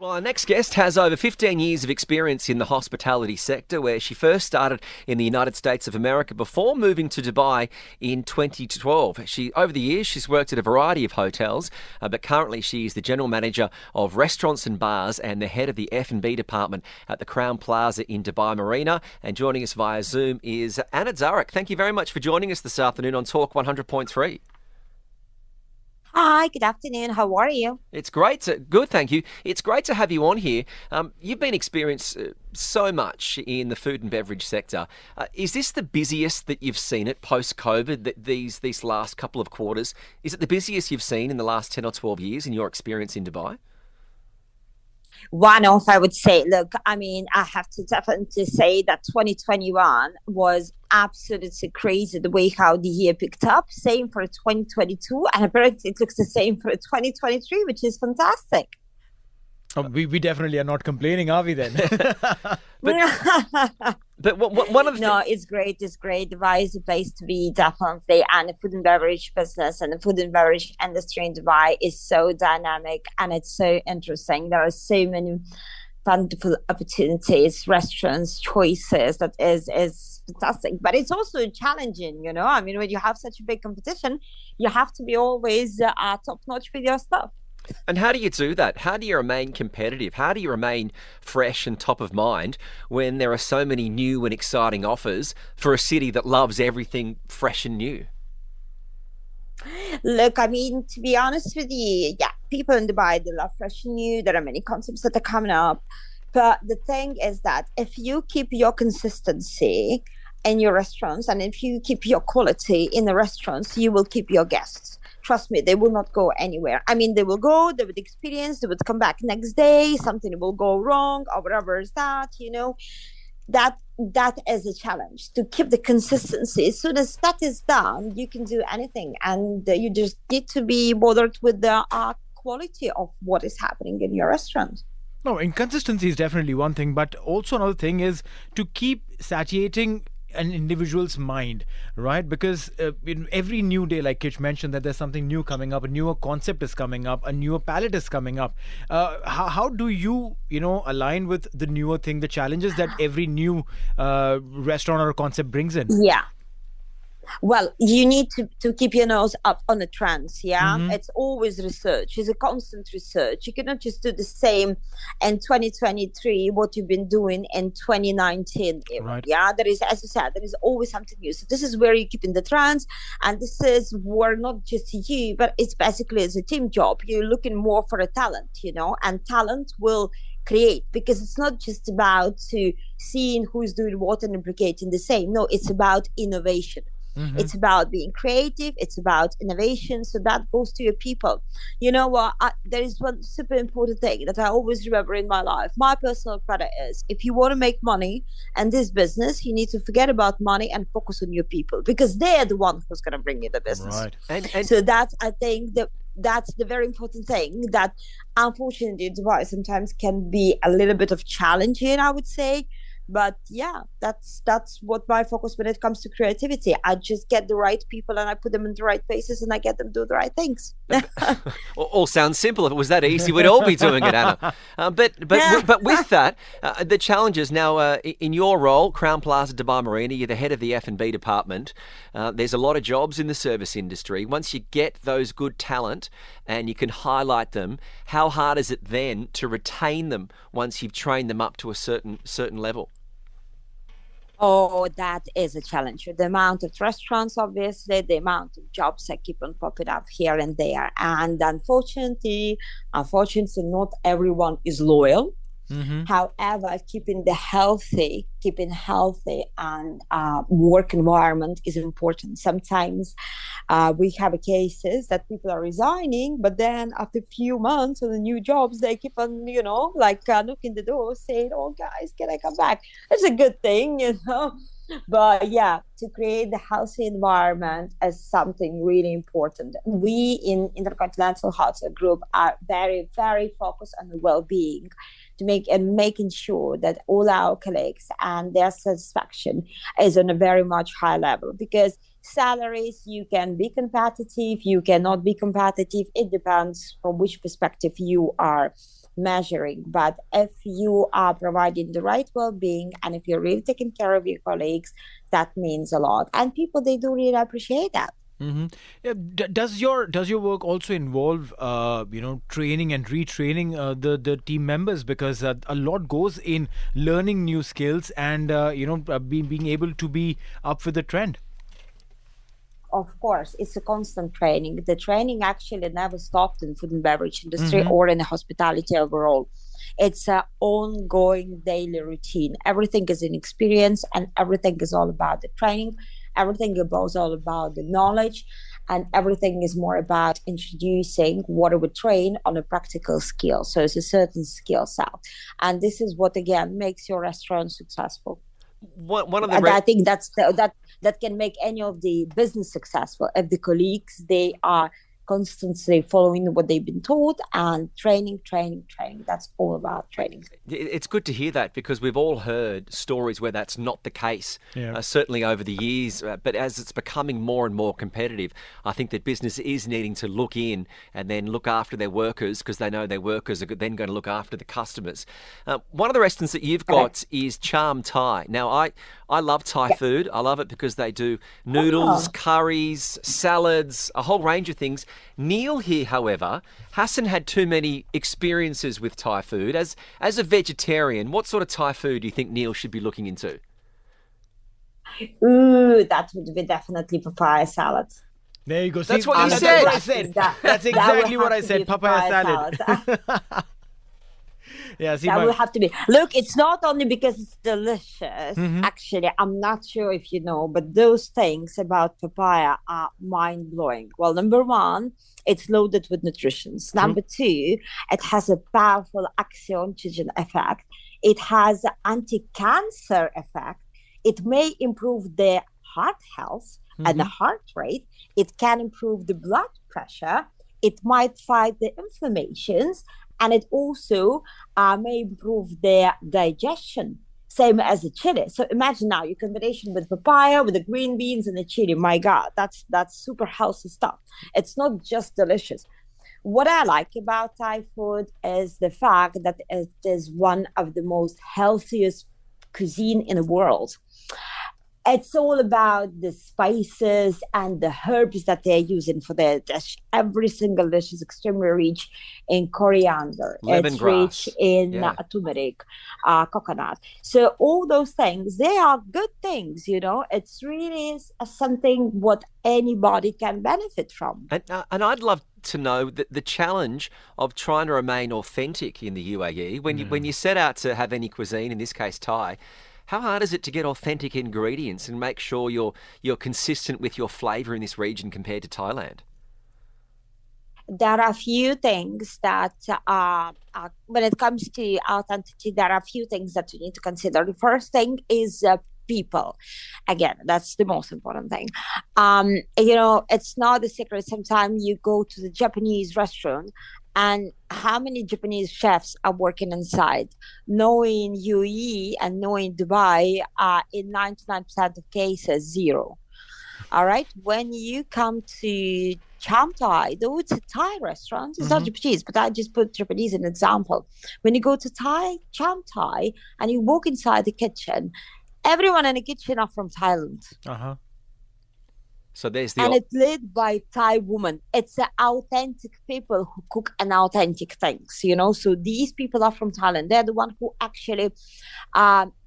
Well, our next guest has over 15 years of experience in the hospitality sector, where she first started in the United States of America before moving to Dubai in 2012. Over the years, she's worked at a variety of hotels, but currently she is the General Manager of Restaurants and Bars and the head of the F&B department at the Crowne Plaza in Dubai Marina. And joining us via Zoom is Anna Darroch. Thank you very much for joining us this afternoon on Talk 100.3. Hi, good afternoon. How are you? It's great. Good, thank you. It's great to have you on here. You've been experienced so much in the food and beverage sector. Is this the busiest that you've seen it post-COVID, these last couple of quarters? Is it the busiest you've seen in the last 10 or 12 years in your experience in Dubai? One off, I would say, look, I have to definitely say that 2021 was absolutely crazy the way how the year picked up. Same for 2022, and apparently it looks the same for 2023, which is fantastic. Oh, we definitely are not complaining, are we then? But one of the No, it's great. It's great. Dubai is a place to be, definitely. And the food and beverage business and the food and beverage industry in Dubai is so dynamic and it's so interesting. There are so many wonderful opportunities, restaurants, choices. That is fantastic. But it's also challenging, you know. I mean, when you have such a big competition, you have to be always top notch with your stuff. And how do you do that? How do you remain competitive? How do you remain fresh and top of mind when there are so many new and exciting offers for a city that loves everything fresh and new? Look, to be honest with you, yeah, people in Dubai, they love fresh and new. There are many concepts that are coming up. But the thing is that if you keep your consistency in your restaurants and if you keep your quality in the restaurants, you will keep your guests. Trust me, they will not go anywhere. They will go, they would experience, they would come back next day, something will go wrong or whatever is that, you know. That is a challenge, to keep the consistency. As soon as that is done, you can do anything. And you just need to be bothered with the quality of what is happening in your restaurant. No, inconsistency is definitely one thing, but also another thing is to keep satiating an individual's mind, right? Because in every new day, like Kitch mentioned, that there's something new coming up, a newer concept is coming up, a newer palette is coming up. How do you align with the newer thing, the challenges that every new restaurant or concept brings in? Yeah. Well, you need to keep your nose up on the trends, yeah? Mm-hmm. It's always research. It's a constant research. You cannot just do the same in 2023, what you've been doing in 2019. Right. Yeah, there is, as you said, there is always something new. So this is where you keep in the trends. And this is where not just you, but it's basically as a team job. You're looking more for a talent, and talent will create, because it's not just about seeing who's doing what and replicating the same. No, it's about innovation. Mm-hmm. It's about being creative. It's about innovation. So that goes to your people. You know what? There is one super important thing that I always remember in my life. My personal credit is, if you want to make money in this business, you need to forget about money and focus on your people, because they're the one who's going to bring you the business. Right. And so I think that's the very important thing that unfortunately Dubai sometimes can be a little bit of challenging, I would say. But yeah, that's what my focus when it comes to creativity. I just get the right people and I put them in the right places and I get them to do the right things. All sounds simple. If it was that easy, we'd all be doing it, Anna. But with that, the challenges now in your role, Crowne Plaza Dubai Marina, you're the head of the F&B department. There's a lot of jobs in the service industry. Once you get those good talent and you can highlight them, how hard is it then to retain them once you've trained them up to a certain level? Oh, that is a challenge. The amount of restaurants, obviously, the amount of jobs that keep on popping up here and there. And unfortunately, not everyone is loyal. Mm-hmm. However, keeping healthy and work environment is important. Sometimes we have cases that people are resigning, but then after a few months on the new jobs, they keep on, knocking the door saying, "Oh, guys, can I come back?" That's a good thing, But yeah, to create the healthy environment is something really important. We in Intercontinental Hotel Group are very, very focused on the well-being, making sure that all our colleagues and their satisfaction is on a very much high level. Because salaries, you can be competitive, you cannot be competitive. It depends from which perspective you are measuring. But if you are providing the right well-being and if you're really taking care of your colleagues, that means a lot. And people, they do really appreciate that. Mm-hmm. Yeah, does your work also involve training and retraining the team members, because a lot goes in learning new skills and being able to be up with the trend. Of course, it's a constant training. The training actually never stopped in food and beverage industry or in the hospitality overall. It's an ongoing daily routine. Everything is an experience and everything is all about the training. Everything is all about the knowledge, and everything is more about introducing what we train on a practical skill. So it's a certain skill set. And this is what, again, makes your restaurant successful. One of the And I think that can make any of the business successful if the colleagues, they are constantly following what they've been taught and training. That's all about training. It's good to hear that, because we've all heard stories where that's not the case, certainly over the years. But as it's becoming more and more competitive, I think that business is needing to look in and then look after their workers, because they know their workers are then going to look after the customers. One of the restaurants that you've got is Charm Thai. Now, I love Thai food. I love it because they do noodles, curries, salads, a whole range of things. Neil here, however, hasn't had too many experiences with Thai food. As a vegetarian, what sort of Thai food do you think Neil should be looking into? Ooh, that would be definitely papaya salad. There you go. That's what you said. That's exactly what I said. Papaya salad. Yeah, that will have to be. Look, it's not only because it's delicious. Actually, I'm not sure if you know, but those things about papaya are mind-blowing. Well, number one, it's loaded with nutrition. Number two, it has a powerful antioxidant effect. It has an anti-cancer effect. It may improve the heart health and the heart rate. It can improve the blood pressure. It might fight the inflammations. And it also may improve their digestion, same as the chili. So imagine now your combination with papaya, with the green beans and the chili. My God, that's super healthy stuff. It's not just delicious. What I like about Thai food is the fact that it is one of the most healthiest cuisine in the world. It's all about the spices and the herbs that they're using for their dish. Every single dish is extremely rich in coriander. It's rich in turmeric, coconut. So all those things, they are good things, It's really something what anybody can benefit from. And I'd love to know the challenge of trying to remain authentic in the UAE. When you set out to have any cuisine, in this case Thai, how hard is it to get authentic ingredients and make sure you're consistent with your flavour in this region compared to Thailand? There are a few things that, when it comes to authenticity, there are a few things that you need to consider. The first thing is people. Again, that's the most important thing. It's not a secret. Sometimes you go to the Japanese restaurant, and how many Japanese chefs are working inside? Knowing UAE and knowing Dubai, in 99% of cases, zero. All right. When you come to Cham Thai, though it's a Thai restaurant, it's not Japanese, but I just put Japanese as an example. When you go to Cham Thai, and you walk inside the kitchen, everyone in the kitchen are from Thailand. So there's and it's led by Thai women. It's authentic people who cook an authentic things, So these people are from Thailand. They're the one who actually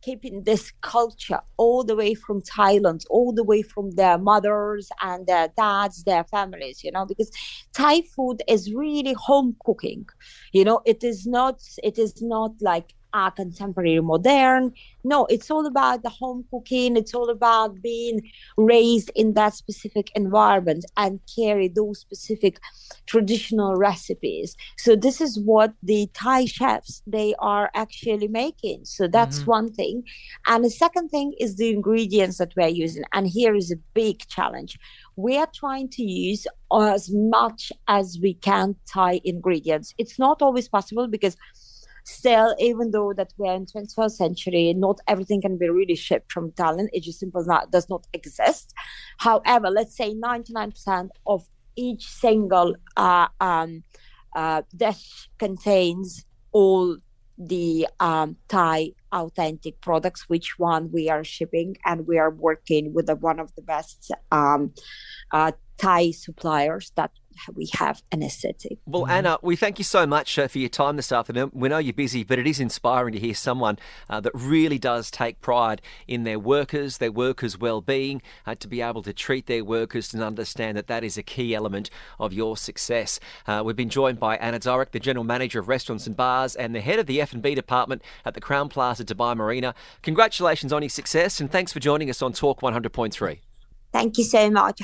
keeping this culture all the way from Thailand, all the way from their mothers and their dads, their families, because Thai food is really home cooking. It is not like contemporary modern. No, it's all about the home cooking. It's all about being raised in that specific environment and carry those specific traditional recipes. So this is what the Thai chefs, they are actually making. So that's one thing. And the second thing is the ingredients that we're using. And here is a big challenge. We are trying to use as much as we can Thai ingredients. It's not always possible because still, even though that we're in 21st century, not everything can be really shipped from Thailand. It just simply does not exist. However, let's say 99% of each single dish contains all the Thai authentic products, which one we are shipping, and we are working with one of the best Thai suppliers that we have in a city. Well, Anna, we thank you so much for your time this afternoon. We know you're busy, but it is inspiring to hear someone that really does take pride in their workers' well-being, to be able to treat their workers and understand that that is a key element of your success. We've been joined by Anna Darroch, the General Manager of Restaurants and Bars and the Head of the F&B Department at the Crowne Plaza Dubai Marina. Congratulations on your success, and thanks for joining us on Talk 100.3. Thank you so much.